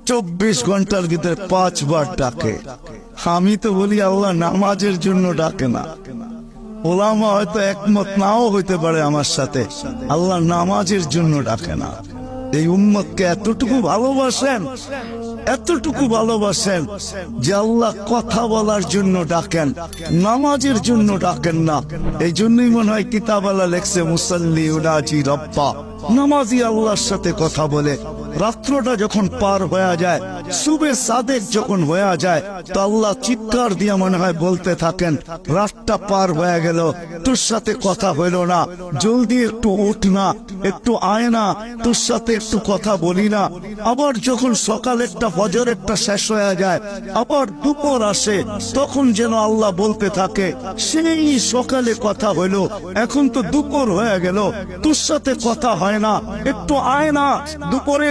24 ঘন্টার ভিতরে 5 বার ডাকে। আমি তো বলি আল্লাহ নামাজের জন্য ডাকে না। ওলামা হয়তো একমত নাও হইতে পারে আমার সাথে, আল্লাহ নামাজের জন্য ডাকে না। এই উম্মতকে এতটুকু ভালোবাসেন, এতটুকু ভালোবাসেন যে আল্লাহ কথা বলার জন্য ডাকেন, নামাজের জন্য ডাকেন না। এই জন্যই মনে হয় কিতাবালা লেখছে মুসাল্লি উনাজি রব্বা, নামাজি আল্লাহর সাথে কথা বলে। রাত্রটা যখন পার হয়ে যায়, সুবে সাদেক যখন হয়ে যায়, তো আল্লাহ চিৎকার দিয়ে মনে হয় বলতে থাকেন, রাতটা পার হয়ে গেল, তোর সাথে কথা হইল না, জলদি একটু উঠ না, একটু আয় না, তোর সাথে একটু কথা বলি না। আবার যখন সকাল একটা ফজর একটা শেষ হয়ে যায়, আবার দুপুর আসে, তখন যেন আল্লাহ বলতে থাকে, সেই সকালে কথা হইল, এখন তো দুপুর হয়ে গেল, তোর সাথে কথা হয় না, একটু আয় না, দুপুরে